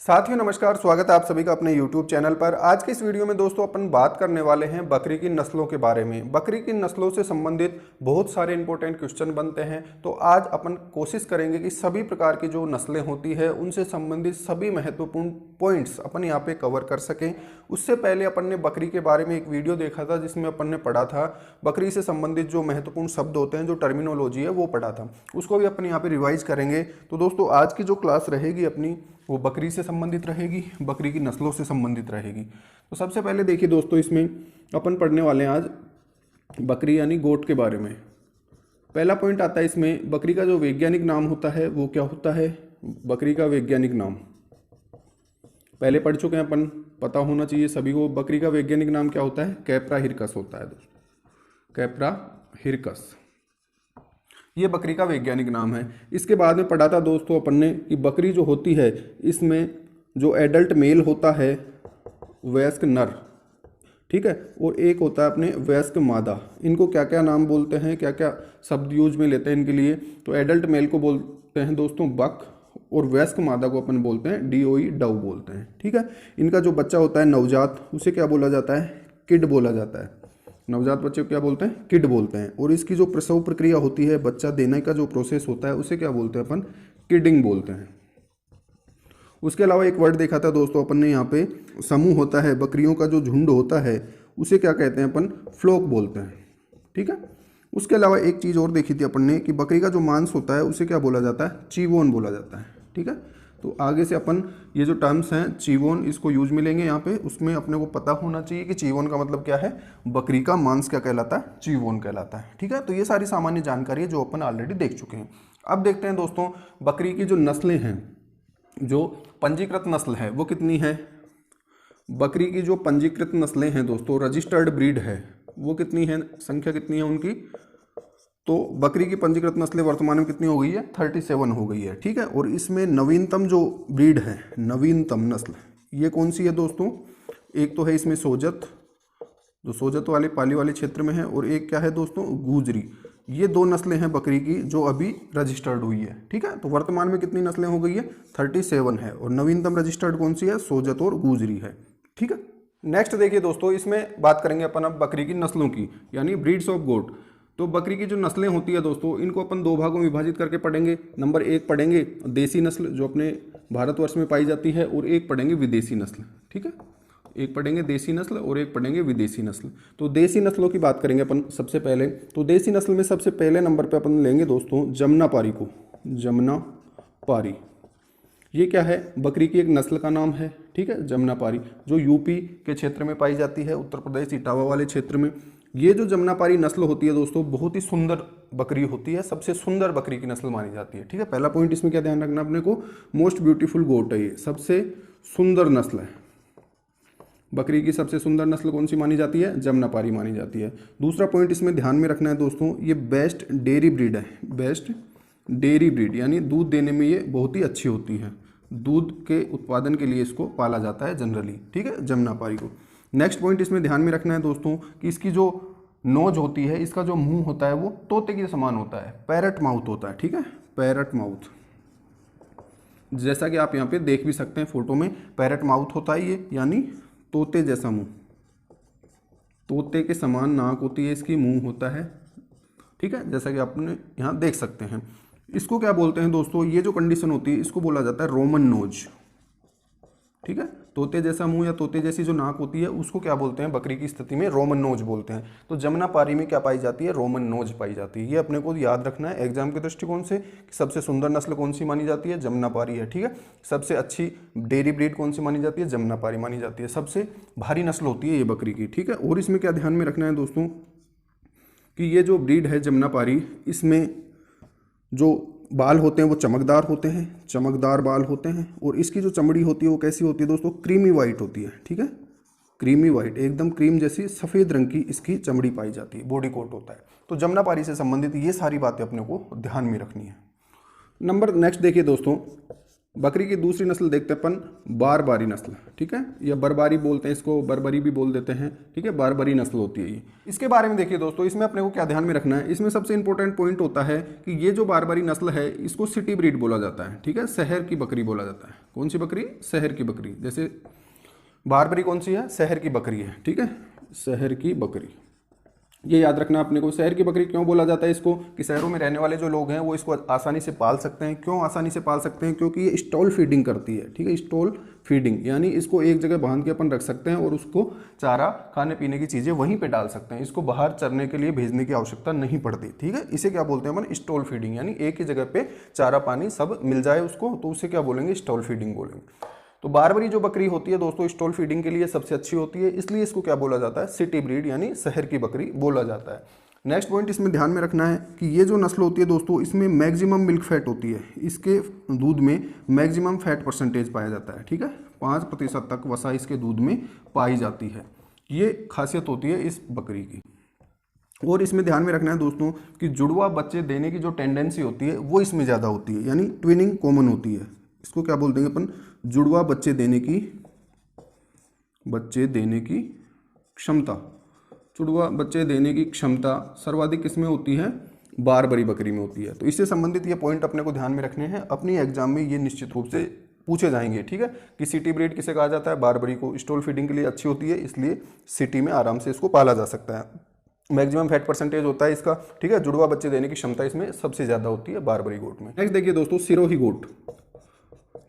साथियों नमस्कार, स्वागत है आप सभी का अपने YouTube चैनल पर। आज के इस वीडियो में दोस्तों अपन बात करने वाले हैं बकरी की नस्लों के बारे में। बकरी की नस्लों से संबंधित बहुत सारे इंपॉर्टेंट क्वेश्चन बनते हैं, तो आज अपन कोशिश करेंगे कि सभी प्रकार की जो नस्लें होती है उनसे संबंधित सभी महत्वपूर्ण पॉइंट्स अपन यहाँ पे कवर कर सकें। उससे पहले अपन ने बकरी के बारे में एक वीडियो देखा था जिसमें अपन ने पढ़ा था बकरी से संबंधित जो महत्वपूर्ण शब्द होते हैं, जो टर्मिनोलॉजी है वो पढ़ा था, उसको भी अपन यहाँ पे रिवाइज करेंगे। तो दोस्तों आज की जो क्लास रहेगी अपनी वो बकरी से संबंधित रहेगी, बकरी की नस्लों से संबंधित रहेगी। तो सबसे पहले देखिए दोस्तों, इसमें अपन पढ़ने वाले हैं आज बकरी यानी गोट के बारे में। पहला पॉइंट आता है इसमें, बकरी का जो वैज्ञानिक नाम होता है वो क्या होता है। बकरी का वैज्ञानिक नाम पहले पढ़ चुके हैं अपन, पता होना चाहिए सभी को। बकरी का वैज्ञानिक नाम क्या होता है, कैप्रा हिरकस होता है दोस्तों, कैप्रा हिरकस, ये बकरी का वैज्ञानिक नाम है। इसके बाद में पढ़ा था दोस्तों अपन ने कि बकरी जो होती है इसमें जो एडल्ट मेल होता है वयस्क नर, ठीक है, और एक होता है अपने वयस्क मादा। इनको क्या क्या नाम बोलते हैं, क्या क्या शब्द यूज में लेते हैं इनके लिए। तो एडल्ट मेल को बोलते हैं दोस्तों बक, और वयस्क मादा को अपन बोलते हैं डीओई, डव बोलते हैं, ठीक है। इनका जो बच्चा होता है नवजात, उसे क्या बोला जाता है, किड बोला जाता है। नवजात बच्चे को क्या बोलते हैं, किड बोलते हैं। और इसकी जो प्रसव प्रक्रिया होती है, बच्चा देने का जो प्रोसेस होता है उसे क्या बोलते हैं अपन, किडिंग बोलते हैं। उसके अलावा एक वर्ड देखा था दोस्तों अपन ने यहाँ पे, समूह होता है बकरियों का जो झुंड होता है उसे क्या कहते हैं अपन, फ्लोक बोलते हैं, ठीक है। उसके अलावा एक चीज़ और देखी थी अपन ने कि बकरी का जो मांस होता है उसे क्या बोला जाता है, चीवोन बोला जाता है, ठीक है। तो आगे से अपन ये जो टर्म्स हैं चीवोन, इसको यूज मिलेंगे यहाँ पे। उसमें अपने को पता होना चाहिए कि चीवोन का मतलब क्या है, बकरी का मांस क्या कहलाता है, चीवोन कहलाता है, ठीक है। तो ये सारी सामान्य जानकारी है जो अपन ऑलरेडी देख चुके हैं। अब देखते हैं दोस्तों बकरी की जो नस्लें हैं, जो पंजीकृत नस्ल है वो कितनी है। बकरी की जो पंजीकृत नस्लें हैं दोस्तों, रजिस्टर्ड ब्रीड है, वो कितनी है, संख्या कितनी है उनकी। तो बकरी की पंजीकृत नस्लें वर्तमान में कितनी हो गई है, 37 हो गई है, ठीक है। और इसमें नवीनतम जो ब्रीड है, नवीनतम नस्ल, ये कौन सी है दोस्तों। एक तो है इसमें सोजत, जो सोजत वाले पाली वाले क्षेत्र में है, और एक क्या है दोस्तों, गुजरी। ये दो नस्लें हैं बकरी की जो अभी रजिस्टर्ड हुई है, ठीक है। तो वर्तमान में कितनी नस्लें हो गई है, 37 है, और नवीनतम रजिस्टर्ड कौन सी है, सोजत और गुजरी है, ठीक है। नेक्स्ट देखिए दोस्तों, इसमें बात करेंगे अपन अब बकरी की नस्लों की, यानी ब्रीड्स ऑफ गोट। तो बकरी की जो नस्लें होती है दोस्तों, इनको अपन दो भागों में विभाजित करके पढ़ेंगे। नंबर एक पढ़ेंगे देसी नस्ल जो अपने भारतवर्ष में पाई जाती है, और एक पढ़ेंगे विदेशी नस्ल, ठीक है। एक पढ़ेंगे देसी नस्ल और एक पढ़ेंगे विदेशी नस्ल। तो देसी नस्लों की बात करेंगे अपन सबसे पहले। तो देसी नस्ल में सबसे पहले नंबर पे अपन लेंगे दोस्तों जमुनापारी को। जमुनापारी ये क्या है, बकरी की एक नस्ल का नाम है, ठीक है, जमुनापारी, जो यूपी के क्षेत्र में पाई जाती है, उत्तर प्रदेश इटावा वाले क्षेत्र में। ये जो जमुनापारी नस्ल होती है दोस्तों, बहुत ही सुंदर बकरी होती है, सबसे सुंदर बकरी की नस्ल मानी जाती है, ठीक है। पहला पॉइंट इसमें क्या ध्यान रखना अपने को, मोस्ट ब्यूटीफुल गोट है, ये सबसे सुंदर नस्ल है। बकरी की सबसे सुंदर नस्ल कौन सी मानी जाती है, जमुनापारी मानी जाती है। दूसरा पॉइंट इसमें ध्यान में रखना है दोस्तों, ये बेस्ट डेयरी ब्रीड है, बेस्ट डेयरी ब्रीड, यानी दूध देने में ये बहुत ही अच्छी होती है, दूध के उत्पादन के लिए इसको पाला जाता है जनरली, ठीक है, जमुनापारी को। नेक्स्ट पॉइंट इसमें ध्यान में रखना है दोस्तों कि इसकी जो नोज होती है, इसका जो मुंह होता है वो तोते के समान होता है, पैरट माउथ होता है, ठीक है, पैरट माउथ। जैसा कि आप यहाँ पे देख भी सकते हैं फोटो में, पैरट माउथ होता है ये, यानी तोते जैसा मुंह, तोते के समान नाक होती है इसकी, मुंह होता है, ठीक है, जैसा कि आपने यहाँ देख सकते हैं। इसको क्या बोलते हैं दोस्तों, ये जो कंडीशन होती है इसको बोला जाता है रोमन नोज, ठीक है। तोते जैसा मुंह या तोते जैसी जो नाक होती है उसको क्या बोलते हैं, बकरी की स्थिति में रोमन नोज बोलते हैं। तो जमुनापारी में क्या पाई जाती है, रोमन नोज पाई जाती है। ये अपने को याद रखना है एग्जाम के दृष्टिकोण से कि सबसे सुंदर नस्ल कौन सी मानी जाती है, जमुनापारी है, ठीक है। सबसे अच्छी डेयरी ब्रीड कौन सी मानी जाती है, जमुनापारी मानी जाती है। सबसे भारी नस्ल होती है ये बकरी की, ठीक है। और इसमें क्या ध्यान में रखना है दोस्तों कि ये जो ब्रीड है जमुनापारी, इसमें जो बाल होते हैं वो चमकदार होते हैं, चमकदार बाल होते हैं। और इसकी जो चमड़ी होती है वो कैसी होती है दोस्तों, क्रीमी वाइट होती है, ठीक है, क्रीमी वाइट, एकदम क्रीम जैसी सफ़ेद रंग की इसकी चमड़ी पाई जाती है, बॉडी कोट होता है। तो जमुनापारी से संबंधित ये सारी बातें अपने को ध्यान में रखनी है। नंबर नेक्स्ट देखिए दोस्तों, बकरी की दूसरी नस्ल देखते हैं अपन, बारबारी नस्ल, ठीक है, या बरबारी बोलते हैं इसको, बरबरी भी बोल देते हैं, ठीक है, बारबरी नस्ल होती है ये। इसके बारे में देखिए दोस्तों, इसमें अपने को क्या ध्यान में रखना है, इसमें सबसे इंपॉर्टेंट पॉइंट होता है कि ये जो बारबरी नस्ल है इसको सिटी ब्रीड बोला जाता है, ठीक है, शहर की बकरी बोला जाता है। कौन सी बकरी? शहर की बकरी। जैसे बारबरी कौन सी है? शहर की बकरी है, ठीक है, शहर की बकरी। ये याद रखना अपने को। शहर की बकरी क्यों बोला जाता है इसको? कि शहरों में रहने वाले जो लोग हैं वो इसको आसानी से पाल सकते हैं। क्यों आसानी से पाल सकते हैं? क्योंकि ये स्टॉल फीडिंग करती है, ठीक है, स्टॉल फीडिंग, यानी इसको एक जगह बांध के अपन रख सकते हैं और उसको चारा, खाने पीने की चीज़ें वहीं पे डाल सकते हैं। इसको बाहर चरने के लिए भेजने की आवश्यकता नहीं पड़ती, ठीक है। इसे क्या बोलते हैं अपन? स्टॉल फीडिंग, यानी एक ही जगह पे चारा पानी सब मिल जाए उसको, तो उसे क्या बोलेंगे? स्टॉल फीडिंग बोलेंगे। तो बारबरी जो बकरी होती है दोस्तों स्टॉल फीडिंग के लिए सबसे अच्छी होती है, इसलिए इसको क्या बोला जाता है? सिटी ब्रीड, यानी शहर की बकरी बोला जाता है। नेक्स्ट पॉइंट इसमें ध्यान में रखना है कि ये जो नस्ल होती है दोस्तों इसमें मैक्सिमम मिल्क फैट होती है। इसके दूध में मैक्सिमम फैट परसेंटेज पाया जाता है, ठीक है, 5% तक वसा इसके दूध में पाई जाती है। ये खासियत होती है इस बकरी की। और इसमें ध्यान में रखना है दोस्तों कि जुड़वा बच्चे देने की जो टेंडेंसी होती है वो इसमें ज़्यादा होती है, यानी ट्विनिंग कॉमन होती है। इसको क्या बोलते हैं अपन? जुड़वा बच्चे देने की क्षमता। जुड़वा बच्चे देने की क्षमता सर्वाधिक किसमें होती है? बारबरी बकरी में होती है। तो इससे संबंधित ये पॉइंट अपने को ध्यान में रखने हैं, अपनी एग्जाम में ये निश्चित रूप से पूछे जाएंगे, ठीक है, कि सिटी ब्रीड किसे कहा जाता है? बारबरी को। स्टॉल फीडिंग के लिए अच्छी होती है, इसलिए सिटी में आराम से इसको पाला जा सकता है। मैक्सिमम फैट परसेंटेज होता है इसका, ठीक है, जुड़वा बच्चे देने की क्षमता इसमें सबसे ज़्यादा होती है बारबरी गोट में। नेक्स्ट देखिए दोस्तों, सिरोही गोट।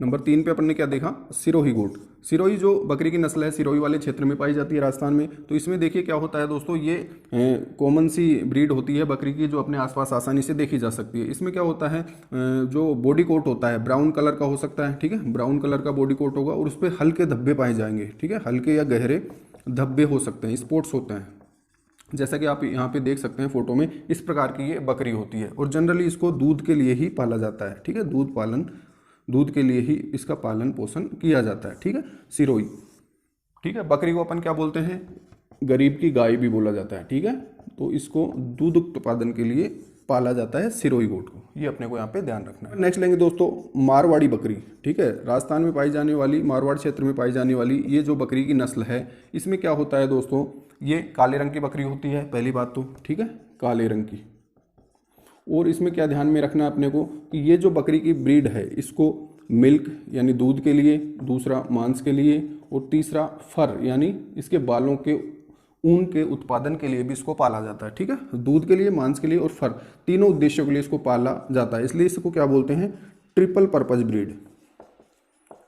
नंबर 3 पे अपन ने क्या देखा? सिरोही गोट। सिरोही जो बकरी की नस्ल है सिरोही वाले क्षेत्र में पाई जाती है राजस्थान में। तो इसमें देखिए क्या होता है दोस्तों, ये कॉमन सी ब्रीड होती है बकरी की जो अपने आसपास आसानी से देखी जा सकती है। इसमें क्या होता है, जो बॉडी कोट होता है ब्राउन कलर का हो सकता है, ठीक है, ब्राउन कलर का बॉडी कोट होगा और उस पर हल्के धब्बे पाए जाएंगे, ठीक है, हल्के या गहरे धब्बे हो सकते हैं, स्पॉट्स होते हैं, जैसा कि आप यहाँ पे देख सकते हैं फोटो में। इस प्रकार की ये बकरी होती है और जनरली इसको दूध के लिए ही पाला जाता है, ठीक है, दूध के लिए ही इसका पालन पोषण किया जाता है, ठीक है, सिरोही, ठीक है। बकरी को अपन क्या बोलते हैं? गरीब की गाय भी बोला जाता है, ठीक है। तो इसको दूध उत्पादन के लिए पाला जाता है सिरोही गोट को, ये अपने को यहाँ पे ध्यान रखना है। नेक्स्ट लेंगे दोस्तों मारवाड़ी बकरी, ठीक है, राजस्थान में पाई जाने वाली, मारवाड़ क्षेत्र में पाई जाने वाली ये जो बकरी की नस्ल है, इसमें क्या होता है दोस्तों, ये काले रंग की बकरी होती है, पहली बात तो, ठीक है, काले रंग की। और इसमें क्या ध्यान में रखना है अपने को कि ये जो बकरी की ब्रीड है इसको मिल्क यानी दूध के लिए, दूसरा मांस के लिए, और तीसरा फर यानी इसके बालों के ऊन के उत्पादन के लिए भी इसको पाला जाता है, ठीक है, दूध के लिए, मांस के लिए और फर, तीनों उद्देश्यों के लिए इसको पाला जाता है। इसलिए इसको क्या बोलते हैं? Triple purpose breed,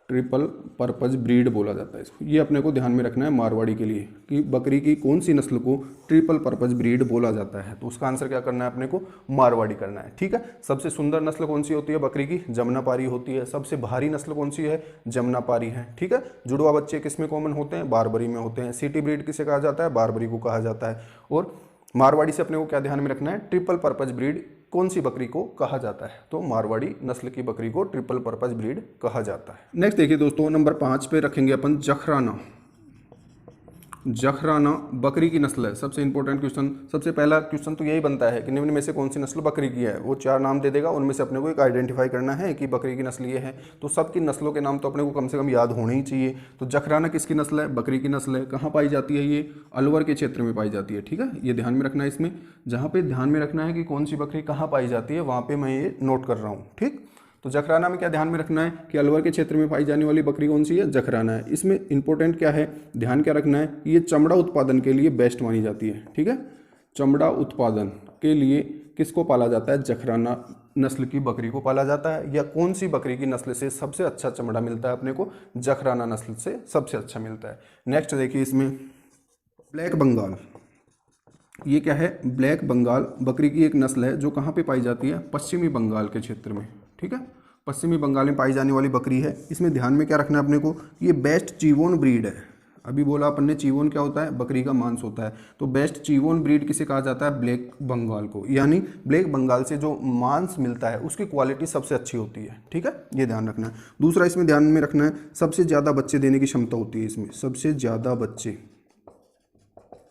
triple purpose breed बोला जाता है इसको। ये अपने को ध्यान में रखना है मारवाड़ी के लिए कि बकरी की कौन सी नस्ल को ट्रिपल पर्पज ब्रीड बोला जाता है। तो उसका आंसर क्या करना है अपने को? मारवाड़ी करना है, ठीक है। सबसे सुंदर नस्ल कौन सी होती है बकरी की? जमुनापारी होती है। सबसे भारी नस्ल कौन सी है? जमुनापारी है, ठीक है। जुड़वा बच्चे किस में कॉमन होते हैं? बारबरी में होते हैं। सिटी ब्रीड किसे कहा जाता है? बारबरी को कहा जाता है। और मारवाड़ी से अपने को क्या ध्यान में रखना है? ट्रिपल पर्पज ब्रीड कौन सी बकरी को कहा जाता है? तो मारवाड़ी नस्ल की बकरी को ट्रिपल पर्पज ब्रीड कहा जाता है। नेक्स्ट देखिए दोस्तों, नंबर 5 पे रखेंगे अपन जखराना। जखराना बकरी की नस्ल है। सबसे इंपॉर्टेंट क्वेश्चन, सबसे पहला क्वेश्चन तो यही बनता है कि निम्न में से कौन सी नस्ल बकरी की है। वो 4 नाम दे देगा, उनमें से अपने को एक आइडेंटिफाई करना है कि बकरी की नस्ल ये है। तो सबकी नस्लों के नाम तो अपने को कम से कम याद होने ही चाहिए। तो जखराना किसकी नस्ल है? बकरी की नस्ल है। कहाँ पाई जाती है? ये अलवर के क्षेत्र में पाई जाती है, ठीक है। ये ध्यान में रखना है। इसमें जहाँ पे ध्यान में रखना है कि कौन सी बकरी कहाँ पाई जाती है, वहाँ पे मैं ये नोट कर रहा हूँ, ठीक। तो जखराना में क्या ध्यान में रखना है कि अलवर के क्षेत्र में पाई जाने वाली बकरी कौन सी है? जखराना है। इसमें इंपॉर्टेंट क्या है, ध्यान क्या रखना है, ये चमड़ा उत्पादन के लिए बेस्ट मानी जाती है, ठीक है। चमड़ा उत्पादन के लिए किसको पाला जाता है? जखराना नस्ल की बकरी को पाला जाता है। या कौन सी बकरी की नस्ल से सबसे अच्छा चमड़ा मिलता है अपने को? जखराना नस्ल से सबसे अच्छा मिलता है। नेक्स्ट देखिए इसमें ब्लैक बंगाल। ये क्या है? ब्लैक बंगाल बकरी की एक नस्ल है जो कहाँ पे पाई जाती है? पश्चिमी बंगाल के क्षेत्र में, ठीक है। पश्चिमी बंगाल में पाई जाने वाली बकरी है। इसमें ध्यान में क्या रखना है अपने को, ये बेस्ट चीवोन ब्रीड है। अभी बोला अपन ने, चीवोन क्या होता है? बकरी का मांस होता है। तो बेस्ट चीवोन ब्रीड किसे कहा जाता है? ब्लैक बंगाल को। यानी ब्लैक बंगाल से जो मांस मिलता है उसकी क्वालिटी सबसे अच्छी होती है, ठीक है, ये ध्यान रखना है। दूसरा इसमें ध्यान में रखना है, सबसे ज़्यादा बच्चे देने की क्षमता होती है इसमें, सबसे ज़्यादा बच्चे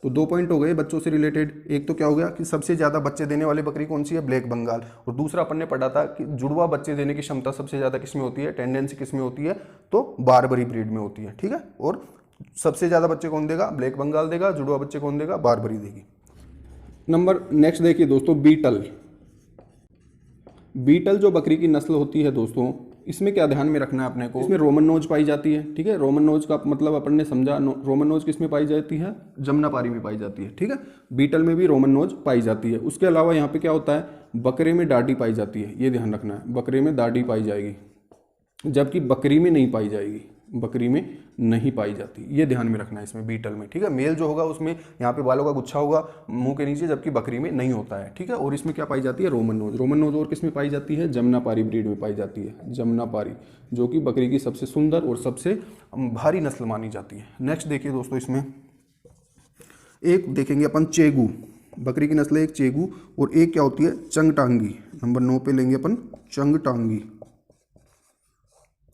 तो 2 पॉइंट हो गए बच्चों से रिलेटेड। एक तो क्या हो गया कि सबसे ज़्यादा बच्चे देने वाली बकरी कौन सी है, ब्लैक बंगाल। और दूसरा अपन ने पढ़ा था कि जुड़वा बच्चे देने की क्षमता सबसे ज़्यादा किस में होती है, टेंडेंसी किस में होती है, तो बारबरी ब्रीड में होती है। ठीक है, और सबसे ज़्यादा बच्चे कौन देगा, ब्लैक बंगाल देगा। जुड़वा बच्चे कौन देगा, बारबरी देगी। नंबर नेक्स्ट देखिए दोस्तों, बीटल। बीटल जो बकरी की नस्ल होती है दोस्तों, इसमें क्या ध्यान में रखना है अपने को, इसमें रोमन नोज पाई जाती है। ठीक है, रोमन नोज का मतलब अपन ने समझा, रोमन नोज किस में पाई जाती है, जमुनापारी में पाई जाती है। ठीक है, बीटल में भी रोमन नोज पाई जाती है। उसके अलावा यहाँ पे क्या होता है, बकरे में दाढ़ी पाई जाती है, ये ध्यान रखना है, बकरे में दाढ़ी पाई जाएगी, जबकि बकरी में नहीं पाई जाएगी, बकरी में नहीं पाई जाती, ये ध्यान में रखना है इसमें बीटल में। ठीक है, मेल जो होगा उसमें यहाँ पे बालों का गुच्छा होगा मुंह के नीचे, जबकि बकरी में नहीं होता है। ठीक है, और इसमें क्या पाई जाती है, रोमन नोज। रोमन नोज और किस में पाई जाती है, जमुनापारी ब्रीड में पाई जाती है, जमुनापारी, जो कि बकरी की सबसे सुंदर और सबसे भारी नस्ल मानी जाती है। नेक्स्ट देखिए दोस्तों, इसमें एक देखेंगे अपन चेगू, बकरी की नस्ल है एक चेगू, और एक क्या होती है, चंगटांगी। नंबर 9 पे लेंगे अपन चंगटांगी।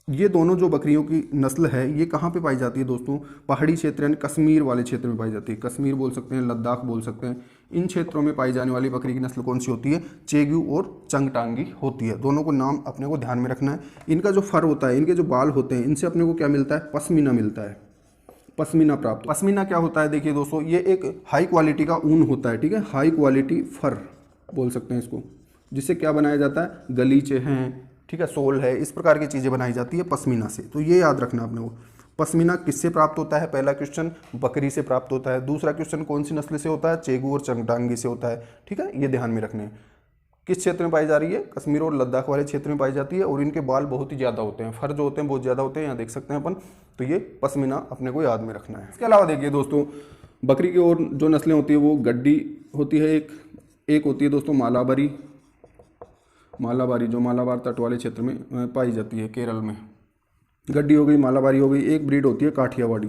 ये दोनों जो बकरियों की नस्ल है ये कहाँ पे पाई जाती है दोस्तों, पहाड़ी क्षेत्र यानी कश्मीर वाले क्षेत्र में पाई जाती है। कश्मीर बोल सकते हैं, लद्दाख बोल सकते हैं, इन क्षेत्रों में पाई जाने वाली बकरी की नस्ल कौन सी होती है, चेगू और चंगटांगी होती है। दोनों को नाम अपने को ध्यान में रखना है। इनका जो फर होता है, इनके जो बाल होते हैं, इनसे अपने को क्या मिलता है, पश्मीना मिलता है, पश्मीना प्राप्त। पश्मीना क्या होता है, देखिए दोस्तों, ये एक हाई क्वालिटी का ऊन होता है। ठीक है, हाई क्वालिटी फर बोल सकते हैं इसको, जिससे क्या बनाया जाता है, गलीचे हैं, ठीक है, सोल है, इस प्रकार की चीज़ें बनाई जाती है पश्मीना से। तो ये याद रखना अपने को, पश्मीना किससे प्राप्त होता है, पहला क्वेश्चन बकरी से प्राप्त होता है। दूसरा क्वेश्चन कौन सी नस्ल से होता है, चेगू और चंगटांगी से होता है। ठीक है, ये ध्यान में रखने हैं। किस क्षेत्र में पाई जा रही है, कश्मीर और लद्दाख वाले क्षेत्र में पाई जाती है, और इनके बाल बहुत ही ज़्यादा होते हैं, फर जो होते हैं बहुत ज़्यादा होते हैं, यहाँ देख सकते हैं अपन। तो ये पश्मीना अपने को याद में रखना है। इसके अलावा देखिए दोस्तों, बकरी की और जो नस्लें होती है वो गड्डी होती है, एक होती है दोस्तों मालाबारी। मालाबारी जो मालाबार तट वाले क्षेत्र में पाई जाती है, केरल में। गड्डी हो गई, मालाबारी हो गई। एक ब्रीड होती है काठियावाड़ी।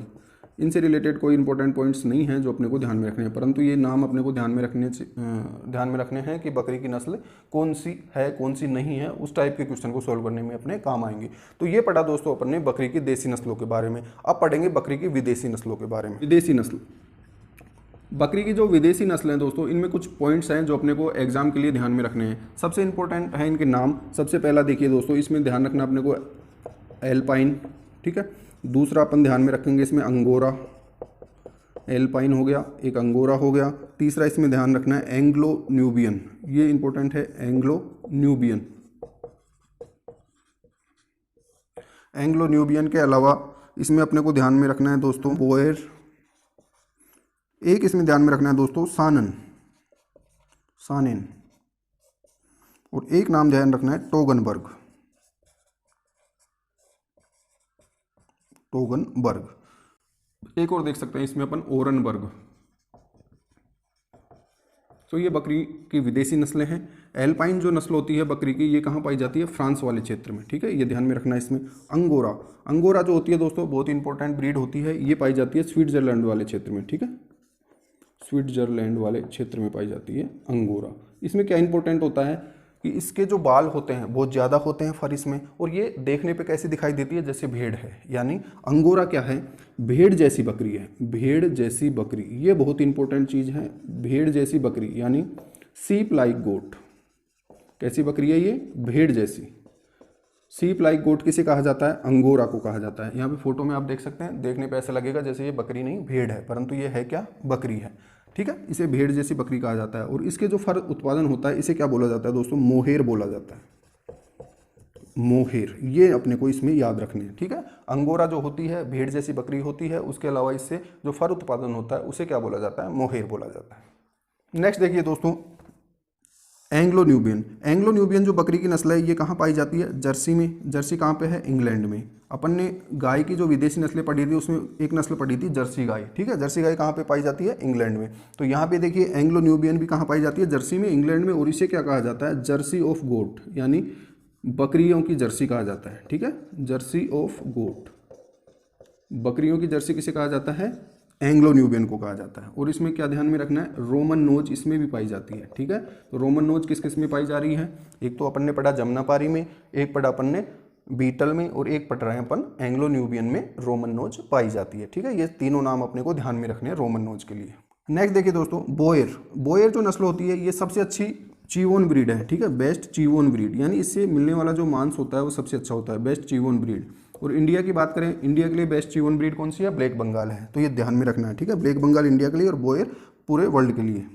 इनसे रिलेटेड कोई इंपॉर्टेंट पॉइंट्स नहीं हैं जो अपने को ध्यान में रखने हैं, परंतु ये नाम अपने को ध्यान में रखने हैं कि बकरी की नस्ल कौन सी है कौन सी नहीं है, उस टाइप के क्वेश्चन को सॉल्व करने में अपने काम आएंगे। तो ये पढ़ा दोस्तों अपन ने बकरी की देसी नस्लों के बारे में। अब पढ़ेंगे बकरी की विदेशी नस्लों के बारे में। विदेशी नस्ल, बकरी की जो विदेशी नस्ल हैं दोस्तों, इनमें कुछ पॉइंट्स हैं जो अपने को एग्जाम के लिए ध्यान में रखने हैं। सबसे इंपॉर्टेंट है इनके नाम। सबसे पहला देखिए दोस्तों, इसमें ध्यान रखना अपने को एल्पाइन। ठीक है, दूसरा अपन ध्यान में रखेंगे इसमें अंगोरा, एल्पाइन हो गया, एक अंगोरा हो गया। तीसरा इसमें ध्यान रखना है एंग्लो न्यूबियन, ये इंपॉर्टेंट है, एंग्लो न्यूबियन। एंग्लो न्यूबियन के अलावा इसमें अपने को ध्यान में रखना है दोस्तों बोएर। एक इसमें ध्यान में रखना है दोस्तों सानन, सानेन। और एक नाम ध्यान रखना है टोगनबर्ग, टोगनबर्ग। एक और देख सकते हैं इसमें अपन ओरनबर्ग। तो ये बकरी की विदेशी नस्लें हैं। एल्पाइन जो नस्ल होती है बकरी की, ये कहाँ पाई जाती है, फ्रांस वाले क्षेत्र में। ठीक है, ये ध्यान में रखना है इसमें। अंगोरा, अंगोरा जो होती है दोस्तों बहुत इंपॉर्टेंट ब्रीड होती है, ये पाई जाती है स्विट्जरलैंड वाले क्षेत्र में। ठीक है, स्विट्जरलैंड वाले क्षेत्र में पाई जाती है अंगोरा। इसमें क्या इंपॉर्टेंट होता है कि इसके जो बाल होते हैं बहुत ज़्यादा होते हैं फर इसमें, और ये देखने पे कैसी दिखाई देती है, जैसे भेड़ है। यानी अंगोरा क्या है, भेड़ जैसी बकरी है, भेड़ जैसी बकरी। ये बहुत इंपॉर्टेंट चीज़ है, भेड़ जैसी बकरी यानी सीप लाइक गोट। कैसी बकरी है ये, भेड़ जैसी। सीप लाइक गोट किसे कहा जाता है, अंगोरा को कहा जाता है। यहाँ पे फोटो में आप देख सकते हैं, देखने पे ऐसा लगेगा जैसे ये बकरी नहीं भेड़ है, परंतु ये है क्या, बकरी है। ठीक है, इसे भेड़ जैसी बकरी कहा जाता है। और इसके जो फर उत्पादन होता है इसे क्या बोला जाता है दोस्तों, मोहेर बोला जाता है, मोहेर। ये अपने को इसमें याद रखने हैं। ठीक है, अंगोरा जो होती है भेड़ जैसी बकरी होती है, उसके अलावा इससे जो फर उत्पादन होता है उसे क्या बोला जाता है, मोहेर बोला जाता है। नेक्स्ट देखिए दोस्तों एंग्लो न्यूबियन। एंग्लो न्यूबियन जो बकरी की नस्ल है ये कहाँ पाई जाती है, जर्सी में। जर्सी कहाँ पे है, इंग्लैंड में। अपन ने गाय की जो विदेशी नस्लें पढ़ी थी उसमें एक नस्ल पढ़ी थी जर्सी गाय। ठीक है, जर्सी गाय कहाँ पे पाई जाती है, इंग्लैंड में। तो यहाँ पे देखिए एंग्लो न्यूबियन भी कहाँ पाई जाती है, जर्सी में, इंग्लैंड में। और इसे क्या कहा जाता है, जर्सी ऑफ गोट, यानी बकरियों की जर्सी कहा जाता है। ठीक है, जर्सी ऑफ गोट, बकरियों की जर्सी किसे कहा जाता है, एंग्लो न्यूबियन को कहा जाता है। और इसमें क्या ध्यान में रखना है, रोमन नोज इसमें भी पाई जाती है। ठीक है, तो रोमन नोज किस किस में पाई जा रही है, एक तो अपन ने पढ़ा जमुनापारी में, एक पढ़ा अपन ने बीटल में, और एक पढ़ रहे हैं अपन एंग्लो न्यूबियन में रोमन नोज पाई जाती है। ठीक है, ये तीनों नाम अपने को ध्यान में रखने हैं रोमन नोज के लिए। नेक्स्ट देखिए दोस्तों, बोयर। बोयर जो नस्ल होती है ये सबसे अच्छी चीवोन ब्रीड है, ठीक है, बेस्ट चीवोन ब्रीड, यानी इससे मिलने वाला जो मांस होता है वो सबसे अच्छा होता है, बेस्ट चीवोन ब्रीड। और इंडिया की बात करें, इंडिया के लिए बेस्ट चीवोन ब्रीड कौन सी है? ब्लैक बंगाल है, तो ये ध्यान में रखना है, ठीक है, ब्लैक बंगाल इंडिया के लिए और बोयर पूरे वर्ल्ड के लिए।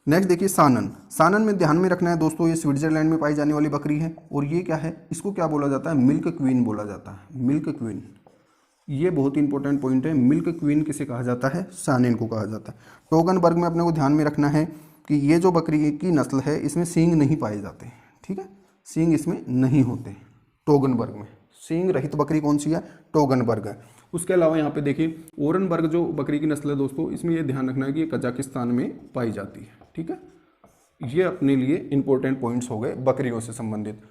नेक्स्ट देखिए सानन। सानन में ध्यान में रखना है दोस्तों, ये स्विट्जरलैंड में पाई जाने वाली बकरी है और ये क्या है, इसको क्या बोला जाता है? मिल्क क्वीन बोला जाता है, मिल्क क्वीन। ये बहुत इंपॉर्टेंट पॉइंट है, मिल्क क्वीन किसे कहा जाता है? सानेन को कहा जाता है। टोगनबर्ग में अपने को ध्यान में रखना है कि ये जो बकरी की नस्ल है इसमें सींग नहीं पाए जाते, ठीक है, सींग इसमें नहीं होते। टोगनबर्ग में सींग रहित बकरी कौन सी है? टोगनबर्ग है। उसके अलावा यहाँ पे देखिए ओरनबर्ग जो बकरी की नस्ल है दोस्तों, इसमें ये ध्यान रखना है कि ये कजाकिस्तान में पाई जाती है, ठीक है। ये अपने लिए इंपॉर्टेंट पॉइंट्स हो गए बकरियों से संबंधित।